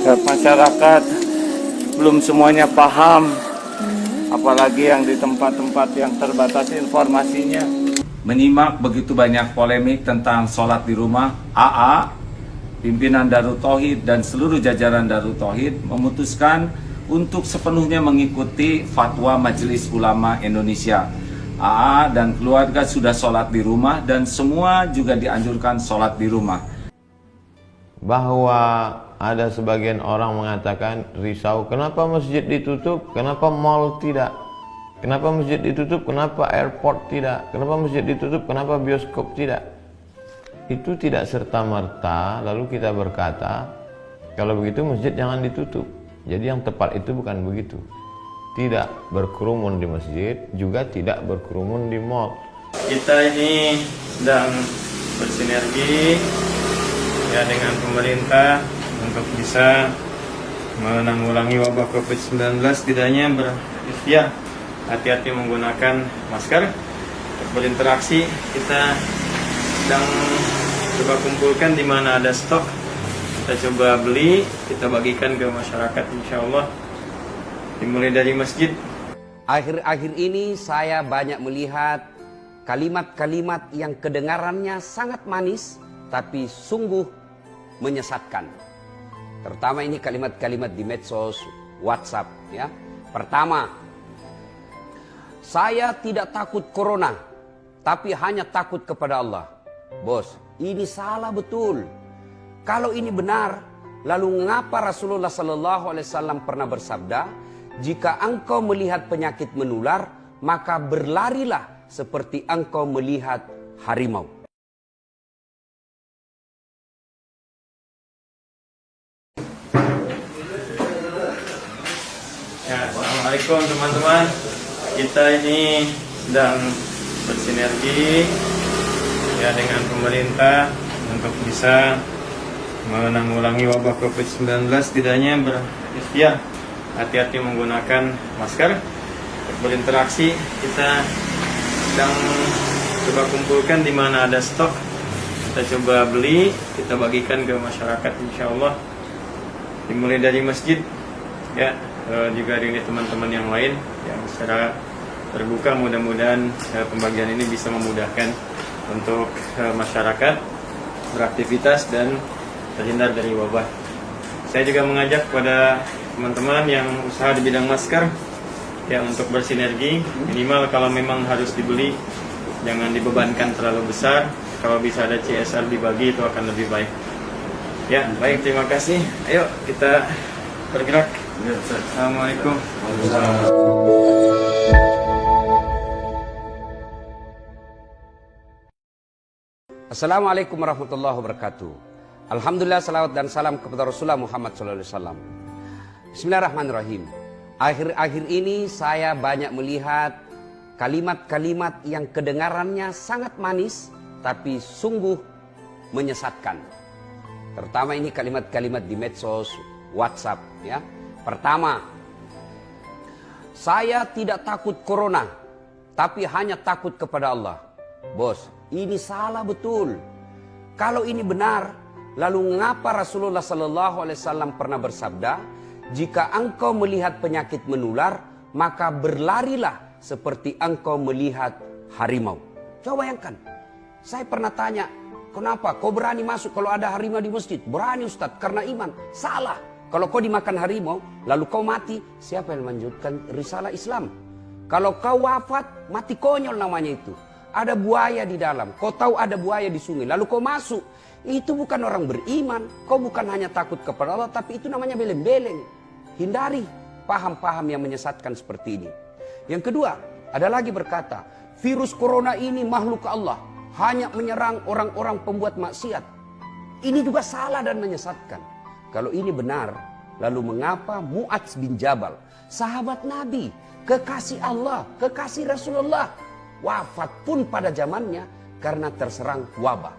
masyarakat belum semuanya paham, apalagi yang di tempat-tempat yang terbatas informasinya. Menyimak begitu banyak polemik tentang sholat di rumah, AA, pimpinan Darut Tauhid dan seluruh jajaran Darut Tauhid memutuskan untuk sepenuhnya mengikuti fatwa Majelis Ulama Indonesia. AA dan keluarga sudah sholat di rumah dan semua juga dianjurkan sholat di rumah. Bahwa ada sebagian orang mengatakan risau, kenapa masjid ditutup, kenapa mall tidak? Kenapa masjid ditutup, kenapa airport tidak? Kenapa masjid ditutup, kenapa bioskop tidak? Itu tidak serta-merta lalu kita berkata, kalau begitu masjid jangan ditutup. Jadi yang tepat itu bukan begitu. Tidak berkerumun di masjid, juga tidak berkerumun di mall. Kita ini sedang bersinergi ya dengan pemerintah untuk bisa menanggulangi wabah COVID-19. Setidaknya berikhtiar hati-hati menggunakan masker. Untuk berinteraksi kita sedang coba kumpulkan di mana ada stok, kita coba beli, kita bagikan ke masyarakat insya Allah, dimulai dari masjid. Akhir-akhir ini saya banyak melihat kalimat-kalimat yang kedengarannya sangat manis tapi sungguh menyesatkan. Terutama ini kalimat-kalimat di medsos WhatsApp ya. Pertama, saya tidak takut corona, tapi hanya takut kepada Allah. Bos, ini salah betul. Kalau ini benar, lalu mengapa Rasulullah SAW pernah bersabda, jika engkau melihat penyakit menular, maka berlarilah seperti engkau melihat harimau. Ya, assalamualaikum teman-teman. Kita ini sedang bersinergi ya dengan pemerintah untuk bisa menanggulangi wabah COVID-19. Setidaknya berikhtiar hati-hati menggunakan masker. Untuk berinteraksi kita sedang coba kumpulkan di mana ada stok, kita coba beli, kita bagikan ke masyarakat insya Allah, dimulai dari masjid ya, juga dari teman-teman yang lain yang secara terbuka. Mudah-mudahan pembagian ini bisa memudahkan untuk masyarakat beraktivitas dan terhindar dari wabah. Saya juga mengajak kepada teman-teman yang usaha di bidang masker ya untuk bersinergi, minimal kalau memang harus dibeli jangan dibebankan terlalu besar. Kalau bisa ada CSR dibagi itu akan lebih baik. Ya, baik, terima kasih. Ayo kita bergerak. Assalamualaikum. Assalamualaikum warahmatullahi wabarakatuh. Alhamdulillah, salawat dan salam kepada Rasulullah Muhammad SAW. Bismillahirrahmanirrahim. Akhir-akhir ini saya banyak melihat kalimat-kalimat yang kedengarannya sangat manis tapi sungguh menyesatkan. Terutama ini kalimat-kalimat di medsos WhatsApp ya. Pertama, saya tidak takut corona, tapi hanya takut kepada Allah. Bos, ini salah betul. Kalau ini benar, lalu mengapa Rasulullah SAW pernah bersabda, jika engkau melihat penyakit menular, maka berlarilah seperti engkau melihat harimau. Coba bayangkan, saya pernah tanya, kenapa kau berani masuk kalau ada harimau di masjid? Berani Ustadz, karena iman. Salah. Kalau kau dimakan harimau, lalu kau mati, siapa yang melanjutkan risalah Islam? Kalau kau wafat, mati konyol namanya itu. Ada buaya di dalam, kau tahu ada buaya di sungai, lalu kau masuk. Itu bukan orang beriman, kau bukan hanya takut kepada Allah, tapi itu namanya beleng-beleng. Hindari paham-paham yang menyesatkan seperti ini. Yang kedua, ada lagi berkata, virus corona ini makhluk Allah, hanya menyerang orang-orang pembuat maksiat. Ini juga salah dan menyesatkan. Kalau ini benar, lalu mengapa Mu'adz bin Jabal, sahabat Nabi, kekasih Allah, kekasih Rasulullah, wafat pun pada zamannya karena terserang wabah.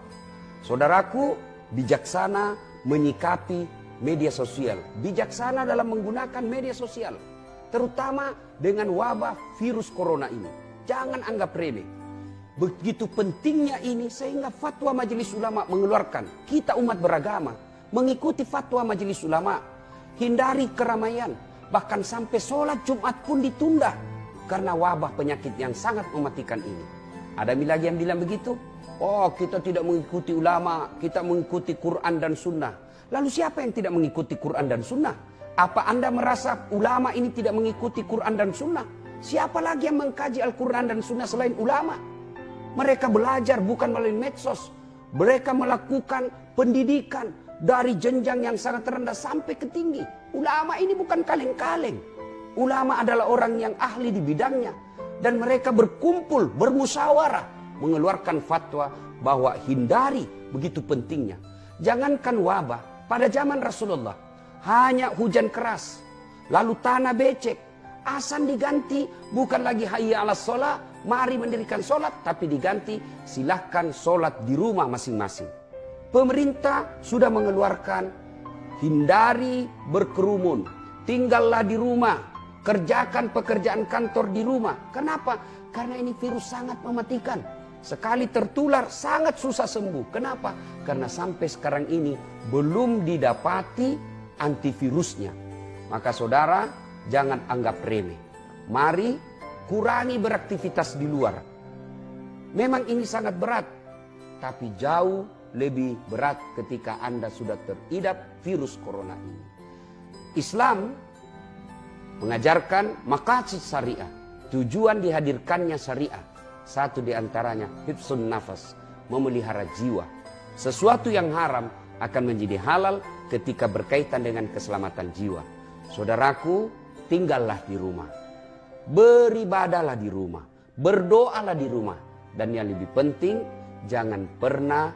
Saudaraku, bijaksana menyikapi media sosial, bijaksana dalam menggunakan media sosial, terutama dengan wabah virus corona ini. Jangan anggap remeh. Begitu pentingnya ini sehingga fatwa Majelis Ulama mengeluarkan. Kita umat beragama mengikuti fatwa Majelis Ulama. hindari keramaian. Bahkan sampai sholat Jumat pun ditunda karena wabah penyakit yang sangat mematikan ini. Ada lagi yang bilang begitu? Oh, kita tidak mengikuti ulama, kita mengikuti Quran dan Sunnah. Lalu siapa yang tidak mengikuti Quran dan Sunnah? Apa Anda merasa ulama ini tidak mengikuti Quran dan Sunnah? Siapa lagi yang mengkaji Al-Quran dan Sunnah selain ulama? Mereka belajar bukan melalui medsos. Mereka melakukan pendidikan dari jenjang yang sangat rendah sampai ke tinggi. Ulama ini bukan kaleng-kaleng. Ulama adalah orang yang ahli di bidangnya. Dan mereka berkumpul, bermusyawarah, mengeluarkan fatwa bahwa hindari begitu pentingnya. Jangankan wabah, pada zaman Rasulullah hanya hujan keras, lalu tanah becek, azan diganti bukan lagi hayya 'alas shalah, mari mendirikan sholat, tapi diganti silahkan sholat di rumah masing-masing. Pemerintah sudah mengeluarkan hindari berkerumun, tinggallah di rumah, kerjakan pekerjaan kantor di rumah. Kenapa? Karena ini virus sangat mematikan. Sekali tertular sangat susah sembuh. Kenapa? Karena sampai sekarang ini belum didapati antivirusnya. Maka saudara, jangan anggap remeh. Mari kurangi beraktivitas di luar. Memang ini sangat berat, tapi jauh lebih berat ketika Anda sudah teridap virus corona ini. Islam mengajarkan maqasid syariah, tujuan dihadirkannya syariah. Satu di antaranya hifzun nafas, memelihara jiwa. Sesuatu yang haram akan menjadi halal ketika berkaitan dengan keselamatan jiwa. Saudaraku, tinggallah di rumah. Beribadahlah di rumah. Berdoalah di rumah. Dan yang lebih penting, jangan pernah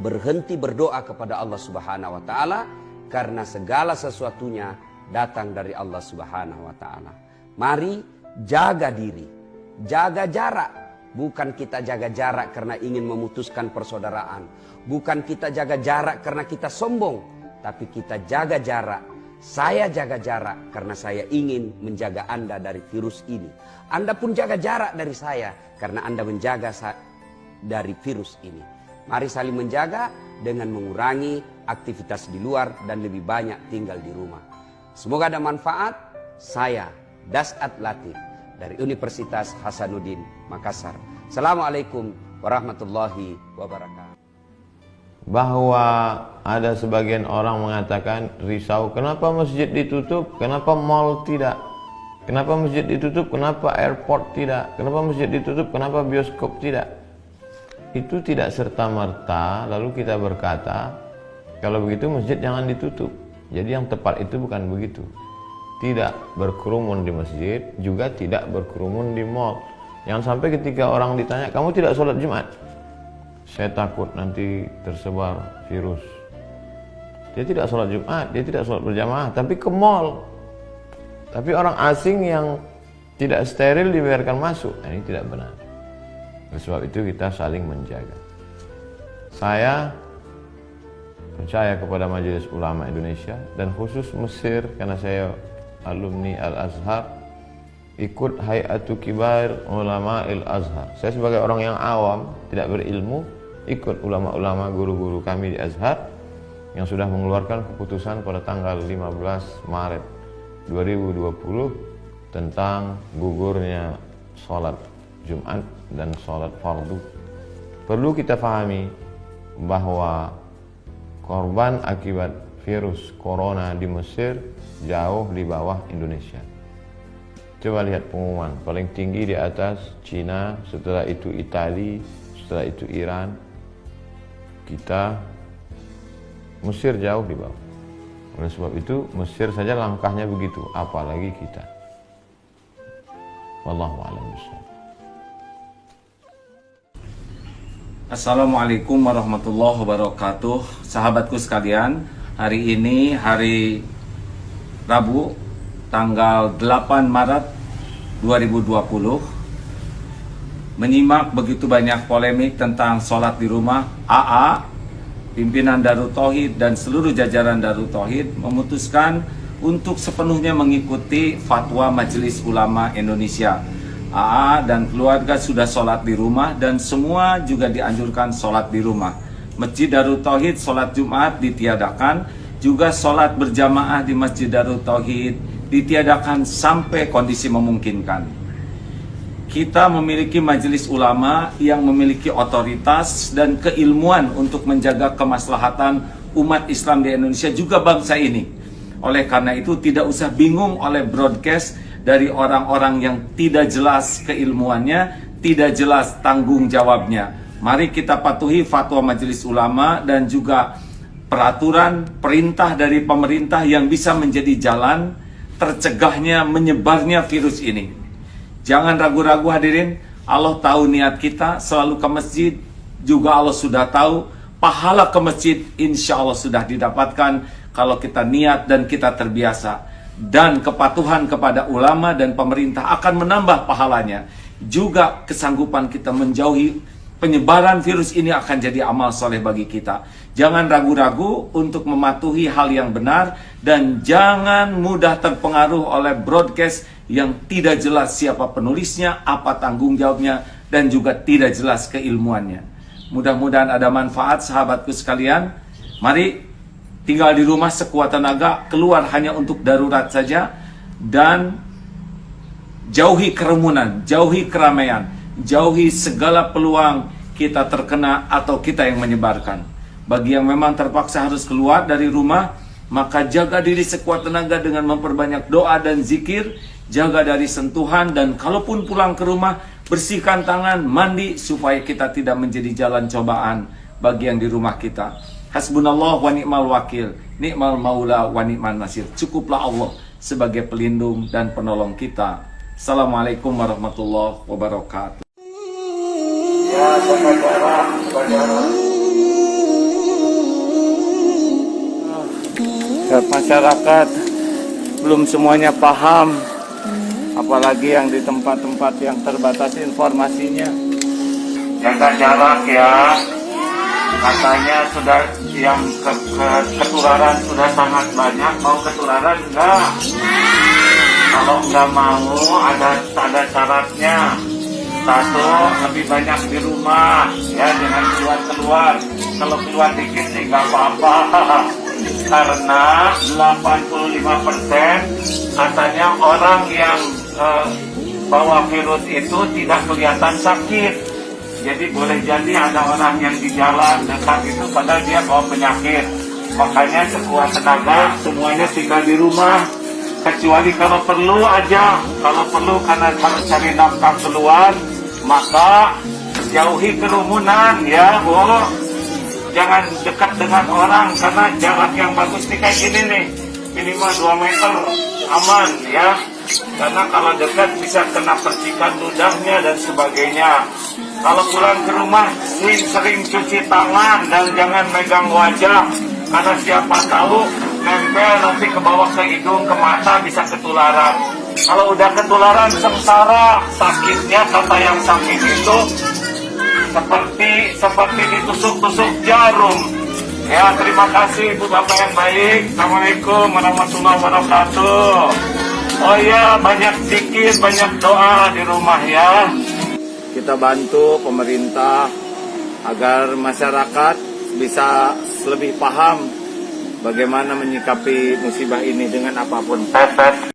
berhenti berdoa kepada Allah Subhanahu wa taala, karena segala sesuatunya datang dari Allah Subhanahu wa taala. Mari jaga diri. Jaga jarak. Bukan kita jaga jarak karena ingin memutuskan persaudaraan. Bukan kita jaga jarak karena kita sombong. Tapi kita jaga jarak. Saya jaga jarak karena saya ingin menjaga Anda dari virus ini. Anda pun jaga jarak dari saya karena Anda menjaga dari virus ini. Mari saling menjaga dengan mengurangi aktivitas di luar dan lebih banyak tinggal di rumah. Semoga ada manfaat. Saya Das'at Latif dari Universitas Hasanuddin Makassar. Assalamualaikum warahmatullahi wabarakatuh. Bahwa ada sebagian orang mengatakan risau, kenapa masjid ditutup, kenapa mall tidak, kenapa masjid ditutup, kenapa airport tidak, kenapa masjid ditutup, kenapa bioskop tidak. Itu tidak serta-merta lalu kita berkata kalau begitu masjid jangan ditutup. Jadi yang tepat itu bukan begitu. Tidak berkerumun di masjid, juga tidak berkerumun di mall. Jangan sampai ketika orang ditanya, kamu tidak sholat Jumat? Saya takut nanti tersebar virus. Dia tidak sholat Jumat, dia tidak sholat berjamaah, tapi ke mall. Tapi orang asing yang tidak steril dibiarkan masuk. Nah, ini tidak benar. Oleh sebab itu kita saling menjaga. Saya percaya kepada Majelis Ulama Indonesia dan khusus Mesir, karena saya alumni Al-Azhar, ikut Hay'atu Kibar Ulama Al-Azhar. Saya sebagai orang yang awam, tidak berilmu, ikut ulama-ulama guru-guru kami di Azhar yang sudah mengeluarkan keputusan pada tanggal 15 Maret 2020 tentang gugurnya sholat Jumat dan sholat fardu. Perlu kita pahami bahwa korban akibat virus corona di Mesir jauh di bawah Indonesia. Coba lihat pengumuman, paling tinggi di atas Cina, setelah itu Italia, setelah itu Iran. Kita Mesir jauh di bawah. Oleh sebab itu Mesir saja langkahnya begitu, apalagi kita. Wallahu a'lam bishawab. Assalamualaikum warahmatullahi wabarakatuh. Sahabatku sekalian, hari ini hari Rabu tanggal 8 Maret 2020, menyimak begitu banyak polemik tentang sholat di rumah. AA, pimpinan Darut Tauhid dan seluruh jajaran Darut Tauhid memutuskan untuk sepenuhnya mengikuti fatwa Majelis Ulama Indonesia. AA dan keluarga sudah sholat di rumah dan semua juga dianjurkan sholat di rumah. Masjid Darut Tauhid sholat Jumat ditiadakan, juga sholat berjamaah di Masjid Darut Tauhid ditiadakan sampai kondisi memungkinkan. Kita memiliki majelis ulama yang memiliki otoritas dan keilmuan untuk menjaga kemaslahatan umat Islam di Indonesia, juga bangsa ini. Oleh karena itu tidak usah bingung oleh broadcast dari orang-orang yang tidak jelas keilmuannya, tidak jelas tanggung jawabnya. Mari kita patuhi fatwa majelis ulama dan juga peraturan perintah dari pemerintah yang bisa menjadi jalan tercegahnya menyebarnya virus ini. Jangan ragu-ragu hadirin, Allah tahu niat kita selalu ke masjid, juga Allah sudah tahu pahala ke masjid insya Allah sudah didapatkan kalau kita niat dan kita terbiasa. Dan kepatuhan kepada ulama dan pemerintah akan menambah pahalanya. Juga kesanggupan kita menjauhi penyebaran virus ini akan jadi amal soleh bagi kita. Jangan ragu-ragu untuk mematuhi hal yang benar dan jangan mudah terpengaruh oleh broadcast yang tidak jelas siapa penulisnya, apa tanggung jawabnya, dan juga tidak jelas keilmuannya. Mudah-mudahan ada manfaat sahabatku sekalian. Mari tinggal di rumah sekuat tenaga, keluar hanya untuk darurat saja, dan jauhi kerumunan, jauhi keramaian, jauhi segala peluang kita terkena atau kita yang menyebarkan. Bagi yang memang terpaksa harus keluar dari rumah, maka jaga diri sekuat tenaga dengan memperbanyak doa dan zikir, jaga dari sentuhan, dan kalaupun pulang ke rumah, bersihkan tangan, mandi, supaya kita tidak menjadi jalan cobaan bagi yang di rumah kita. Hasbunallah wa ni'mal wakil, ni'mal maula wa ni'mal nasir. Cukuplah Allah sebagai pelindung dan penolong kita. Assalamualaikum warahmatullahi wabarakatuh. Ya, masyarakat belum semuanya paham, apalagi yang di tempat-tempat yang terbatas informasinya. Jaga jarak ya. Katanya sudah yang ketularan sudah sangat banyak. Mau ketularan enggak? Kalau enggak mau ada syaratnya. Satu, lebih banyak di rumah ya, jangan keluar. Kalau keluar dikit sih enggak apa-apa. Karena 85% katanya orang yang bawa virus itu tidak kelihatan sakit. Jadi boleh jadi ada orang yang di jalan dekat itu padahal dia bawa penyakit. Makanya sekuat tenaga semuanya tinggal di rumah. Kecuali kalau perlu aja. Kalau perlu karena harus cari nafkah keluar, maka jauhi kerumunan ya Bu. Jangan dekat dengan orang karena jarak yang bagus nih kayak gini nih. Minimal 2 meter aman ya. Karena kalau dekat bisa kena percikan ludahnya dan sebagainya. Kalau pulang ke rumah sering cuci tangan dan jangan megang wajah. Karena siapa tahu nempel nanti ke bawah ke hidung, ke mata bisa ketularan. Kalau udah ketularan sengsara, sakitnya kata yang sakit itu seperti ditusuk-tusuk jarum. Ya, terima kasih Ibu Bapak yang baik. Assalamualaikum warahmatullahi wabarakatuh. Oh ya, banyak zikir, banyak doa di rumah ya. Kita bantu pemerintah agar masyarakat bisa lebih paham bagaimana menyikapi musibah ini dengan apapun.